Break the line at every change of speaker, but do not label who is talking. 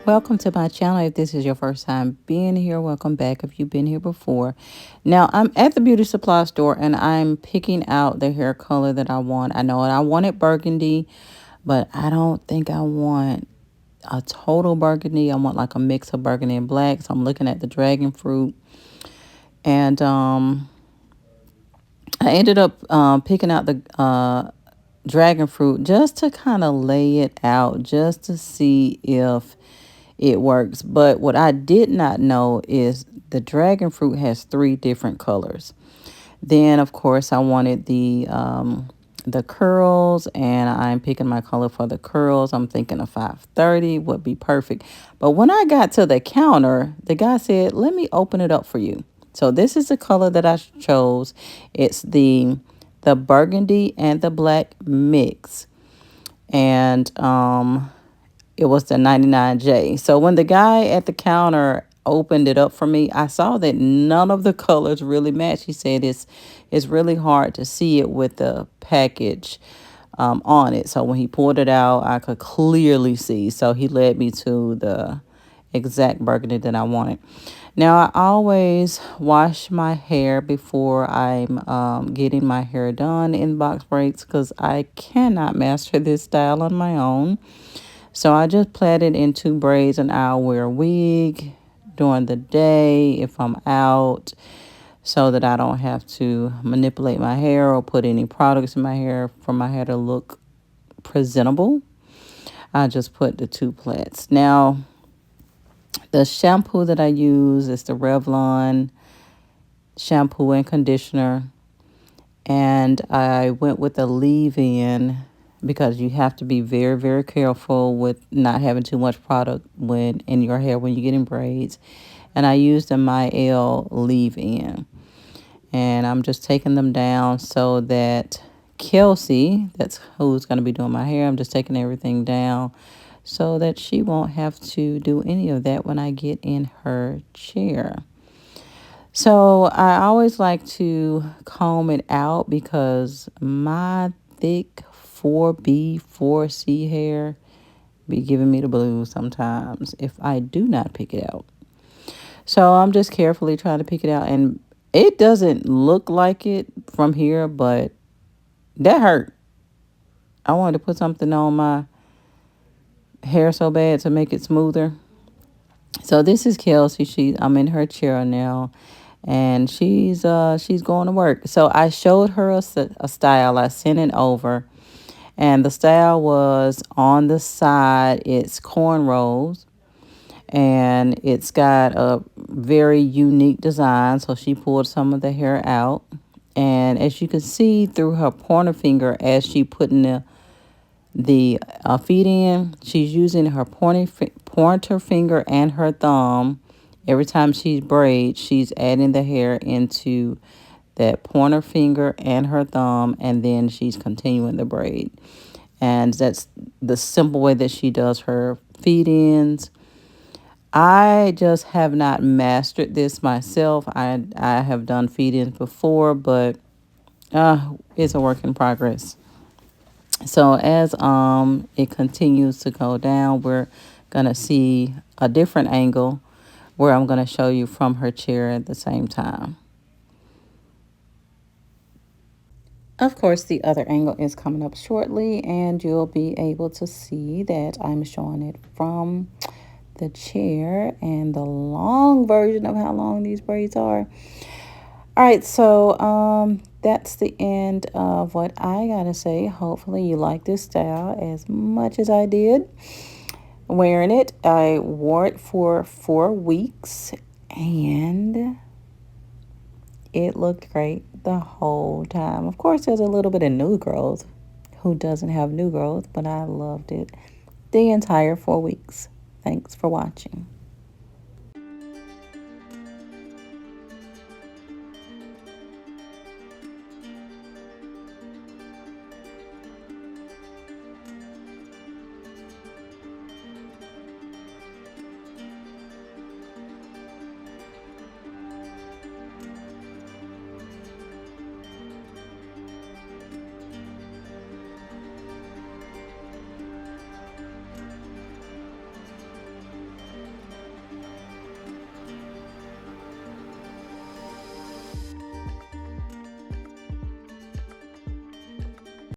Welcome to my channel. If this is your first time being here, welcome back if you've been here before. Now, I'm at the beauty supply store and I'm picking out the hair color that I want. I know I wanted burgundy, but I don't think I want a total burgundy. I want like a mix of burgundy and black. So I'm looking at the dragon fruit. And I ended up picking out the dragon fruit just to kind of lay it out, just to see if it works. But what I did not know is the dragon fruit has three different colors. Then, of course, I wanted the curls, and I'm picking my color for the curls. I'm thinking a 530 would be perfect. But when I got to the counter, the guy said, let me open it up for you. So this is the color that I chose. It's the burgundy and the black mix. And it was the 99J. So when the guy at the counter opened it up for me, I saw that none of the colors really match. He said it's really hard to see it with the package on it. So when he pulled it out, I could clearly see. So he led me to the exact burgundy that I wanted. Now, I always wash my hair before I'm getting my hair done in box braids because I cannot master this style on my own. So I just plait it in two braids, and I'll wear a wig during the day if I'm out, so that I don't have to manipulate my hair or put any products in my hair for my hair to look presentable. I just put the two plaits. Now, the shampoo that I use is the Revlon shampoo and conditioner. And I went with the leave-in because you have to be very, very careful with not having too much product when in your hair when you get in braids. And I used the My L leave-in. And I'm just taking them down so that Kelsey, that's who's going to be doing my hair, I'm just taking everything down so that she won't have to do any of that when I get in her chair. So I always like to comb it out because my thick 4B, 4C hair be giving me the blues sometimes if I do not pick it out. So I'm just carefully trying to pick it out. And it doesn't look like it from here, but that hurt. I wanted to put something on my hair so bad to make it smoother. So this is Kelsey. I'm in her chair now, and she's going to work. So I showed her a style. I sent it over, and the style was on the side. It's cornrows, and it's got a very unique design. So she pulled some of the hair out, and as you can see through her pointer finger, as she putting the feet in, she's using her pointer finger and her thumb. Every time she braids, she's adding the hair into that pointer finger and her thumb, and then she's continuing the braid. And that's the simple way that she does her feet ends. I just have not mastered this myself. I have done feet ends before, but it's a work in progress. So as it continues to go down, we're going to see a different angle where I'm going to show you from her chair at the same time. Of course, the other angle is coming up shortly, and you'll be able to see that I'm showing it from the chair and the long version of how long these braids are. All right, so that's the end of what I gotta say. Hopefully you like this style as much as I did wearing it. I wore it for 4 weeks, and it looked great the whole time. Of course, there's a little bit of new growth. Who doesn't have new growth? But I loved it the entire 4 weeks. Thanks for watching.